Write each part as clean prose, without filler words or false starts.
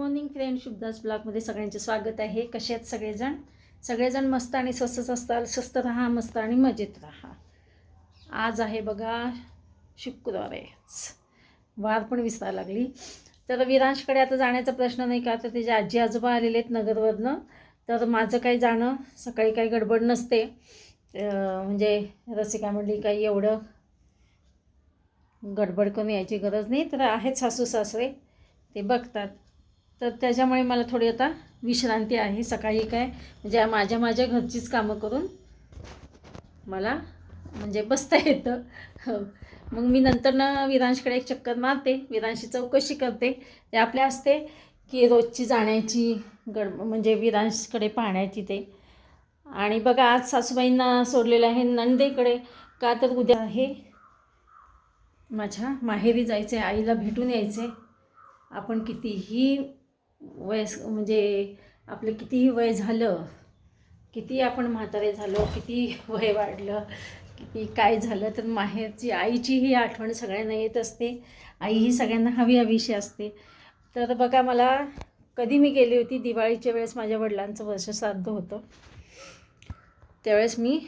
Morning friend, शुभदास ब्लॉगमध्ये सगळ्यांचे स्वागत आहे. कसे आहेत सगळेजण मस्त आणि स्वस्तच असतात. स्वस्त राहा, मस्त आणि मजेत राहा. आज आहे बघा शुक्रवार आहे. वार पण विसरायला लागली. तर विरांशकडे आता जाण्याचा प्रश्न नाही का, तर त्याचे आजी आजोबा आलेले आहेत नगरवरनं. तर माझं काही जाणं सकाळी काही गडबड नसते. म्हणजे रसिका म्हणली काही एवढं गडबड करून यायची गरज नाही. तर आहेत सासू सासरे, ते बघतात. तर त्याच्यामुळे मला थोडी आता विश्रांती आहे. सकाळी काय म्हणजे माझ्या घरचीच कामं करून मला म्हणजे बसता येतं. हो, मग मी नंतर विरांशकडे एक चक्कर मारते, विरांशी चौकशी करते. ते आपल्या असते की रोजची जाण्याची म्हणजे विरांशकडे पाहण्याची ते. आणि बघा आज सासूबाईंना सोडलेलं आहे नणंदेकडे. का तर उद्या आहे माझ्या माहेरी जायचं आहे, आईला भेटून यायचं आहे. आपण कितीही म्हणजे आपलं कितीही वय झालं, किती आपण म्हातारे झालो, किती वय वाढलं, किती काय झालं, तर माहेरची आईची ही आठवण सगळ्यांना येत असते. आई ही सगळ्यांना हवीशी असते. तर बघा मला कधी मी गेली होती दिवाळीच्या वेळेस, माझ्या वडिलांचं वर्षश्राद्ध होतं. त्यावेळेस मी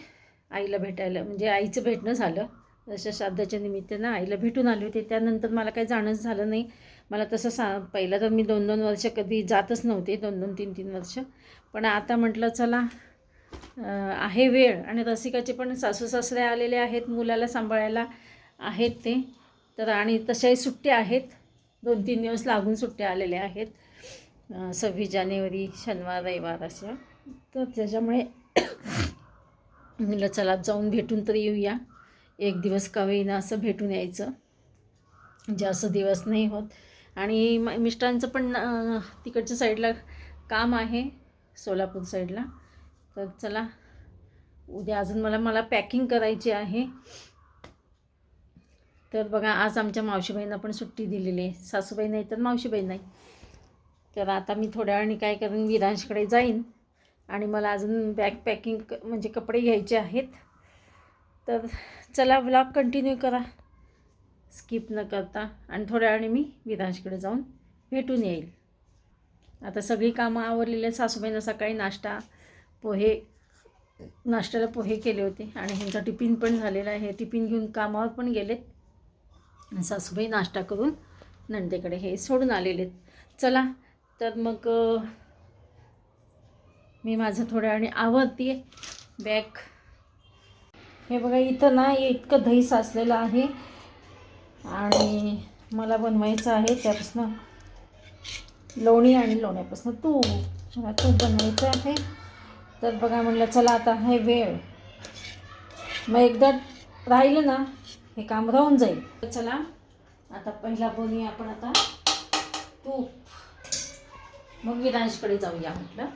आईला भेटायला म्हणजे आईचं भेटणं झालं. वर्षश्राद्धाच्या निमित्तानं आईला भेटून आले होते. त्यानंतर मला काही जाणंच झालं नाही. मला तसं पहिलं तर मी 2-2 वर्ष कधी जातच नव्हते, 2-2, 3-3 वर्ष. पण आता म्हटलं चला आहे वेळ, आणि रसिकाचे पण सासू सासरे आलेले आहेत, मुलाला सांभाळायला आहेत ते. तर आणि तशाही सुट्ट्या आहेत, 2-3 दिवस लागून सुट्ट्या आलेल्या आहेत. 26 जानेवारी शनिवार रविवार अशा. तर त्याच्यामुळे म्हटलं चला जाऊन भेटून तरी येऊया. एक दिवस का होईना असं भेटून यायचं, जास्त दिवस नाही होत. आणि मिस्टरांचं पण तिकडच्या साईडला काम आहे, सोलापूर साईडला. तर चला उद्या अजून मला पॅकिंग करायची आहे. तर बघा आज आमच्या मावशीबाईंना पण सुट्टी दिलेली आहे. सासूबाई नाही तर मावशीबाई नाही. तर आता मी थोड्या वेळाने काय करेन, विरांशकडे जाईन आणि मला अजून बॅग पॅकिंग म्हणजे कपडे घ्यायचे आहेत. तर चला ब्लॉग कंटिन्यू करा स्किप न करता, आणि थोड्या वेळाने मी विरांशकडे जाऊन भेटून येईल. आता सगळी कामं आवरलेली. सासूबाईंना सकाळी नाश्त्याला पोहे केले होते, आणि ह्यांचा टिफिन पण झालेला आहे. टिफिन घेऊन कामावर पण गेलेत. सासूबाई नाश्ता करून नणंदेकडे हे सोडून आलेले. चला तर मग मी माझं थोड्या वेळाने आवरते बॅग. हे बघा इथं ना इतकं दही साचलेलं आहे, आणि मला बनवायचं आहे त्यापासून लोणी, आणि लोण्यापासून तूप. मला तूप बनवायचं आहे. तर बघा म्हटलं चला आता हे वेळ, मग एकदा राहिलं ना हे काम राहून जाईल. तर चला आता पहिला बनवूया आपण आता तूप, मग विरांशकडे जाऊया म्हटलं.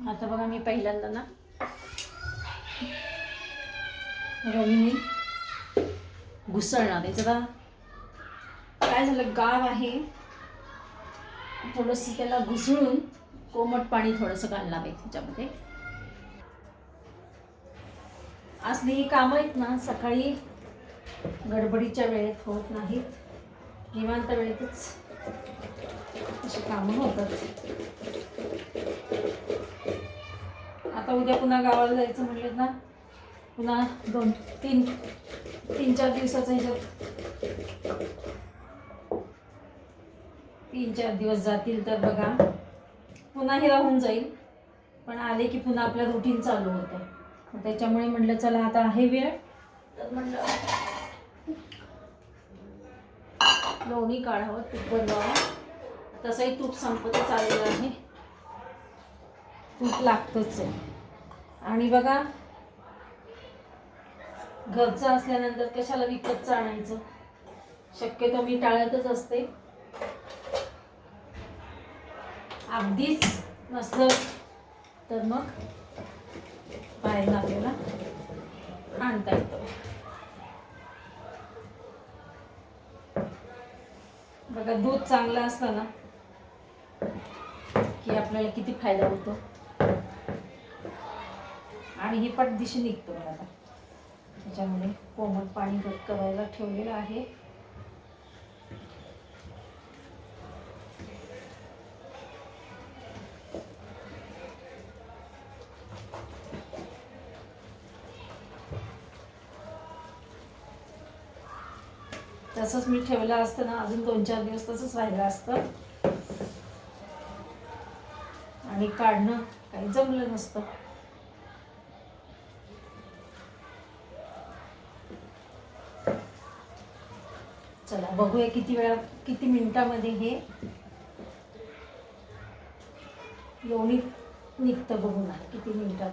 आता बघा मी पहिल्यांदा ना रवीने घुसळणार आहे. जरा काय झालं, गार आहे, थोडंसं त्याला घुसळून कोमट पाणी थोडंसं घालणार आहे त्याच्यामध्ये. असली ही कामं आहेत ना सकाळी गडबडीच्या वेळेत होत नाहीत, निवांत वेळेतच अशी कामं होतात. आता उद्या पुन्हा गावाला जायचं म्हटलं ना, पुन्हा 3-4 दिवसाचं ह्याच्यात 3-4 दिवस जातील. तर बघा पुन्हा हे राहून जाईल, पण आले की पुन्हा आपलं रुटीन चालू होतं. त्याच्यामुळे म्हटलं चला आता आहे वेळ, तर म्हटलं लोणी काढावं, तूप बनवावं. तसंही तूप संपतच आलेलं आहे, तूप लागतंच आहे. आणि बघा घरचं असल्यानंतर कशाला विकतचं आणायचं, शक्यतो मी टाळतच असते. अगदीच नसलं तर मग बाहेर आपल्याला आणता येतं. बघा दूध चांगलं असतं ना की आपल्याला किती फायदा होतो, आणि हे पटदिशी निघतो. बघा आता त्याच्यामुळे कोमट पाणी करायला ठेवलेलं आहे. तसंच मी ठेवलं असतं ना अजून 2-4 दिवस तसंच राहिलं असतं आणि काढणं काही जमलं नसतं. चला बघूया किती मिनिटामध्ये हे लोणी निघतं. बघू ना किती मिनिटात.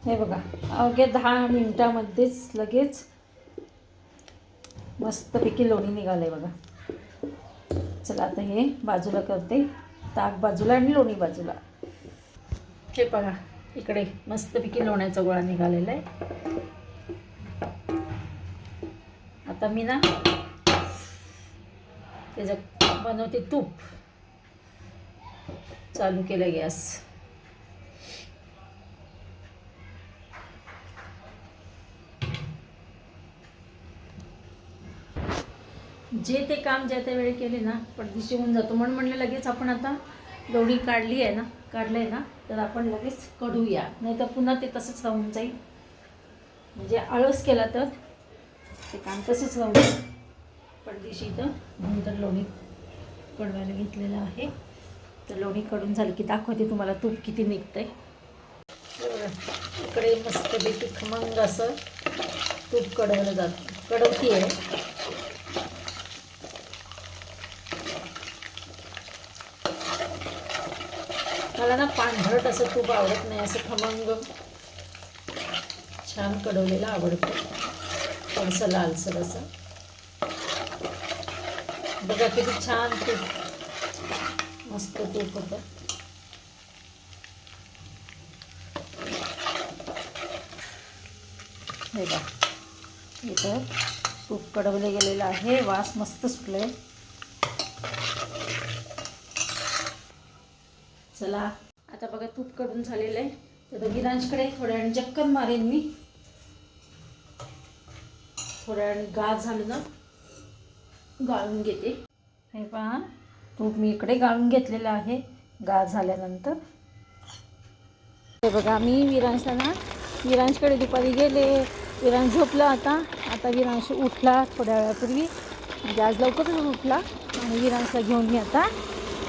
हे बघा अवघ्या 10 मिनिटामध्येच लगेच मस्तपैकी लोणी निघालंय बघा. चला आता हे बाजूला करते, ताक बाजूला आणि लोणी बाजूला. हे बघा इकडे मस्तपैकी लोण्याचा गोळा निघालेला आहे. आता मी ना त्याच्यात बनवते तूप. चालू केलं गॅस. जे ते काम ज्या त्या वेळी केले ना पटदिशी होऊन जातो. म्हणून म्हणलं लगेच आपण आता लोणी काढले ना तर आपण लगेच कढूया, नाही तर पुन्हा ते तसंच राहून जाईल. म्हणजे आळस केला तर ते काम तसंच राहून जाईल. पटदिशी इथं नंतर लोणी कढवायला घेतलेलं आहे. तर लोणी कढून झालं की दाखवते तुम्हाला तूप किती निघतंय. इकडे मस्तपैकी खमंग असं तूप कढवलं जातं, कढवती आहे. मला ना पांढरट असं तूप आवडत नाही, असं खमंग छान कढवलेलं आवडतं, थोडंसं लालसर असं. बघा किती छान तूप, मस्त तूप होतं. हे बघा इथं तूप कढवले गेलेलं आहे. वास मस्त सुटले. चला आता बघा तूप कढून झालेलं आहे. तर विरांशकडे थोड्या वेळाने चक्कर मारेन मी. थोड्या वेळाने गार झालं ना गाळून घेते. हे पहा तूप मी इकडे गाळून घेतलेलं आहे गार झाल्यानंतर. हे बघा मी विरांशकडे दुपारी गेले. विरांश झोपला आता विरांश उठला थोड्या वेळापूर्वी, म्हणजे आज लवकरच उठला. आणि विरांशला घेऊन मी आता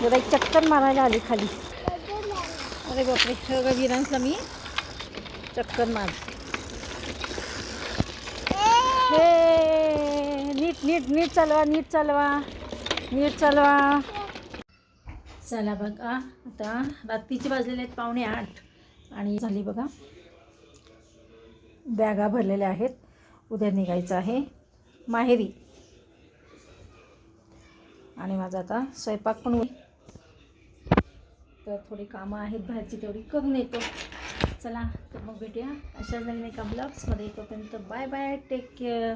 जरा एक चक्कर मारायला आली खाली. अरे बापरे, बघा विरांशला मी चक्कर मारते. हे नीट चालवा. चला बघा आता रात्रीचे वाजलेले आहेत 7:45 आणि झाली बघा. बॅगा भरलेल्या आहेत. उद्या निघायचं आहे माहेरी. आणि माझा आता स्वयंपाक पण तर थोडी कामं आहेत बाहेरची, तेवढी करून येतो. चला तर मग भेटूया अशाच नवीन एका ब्लॉग्समध्ये. तोपर्यंत बाय बाय, टेक केअर.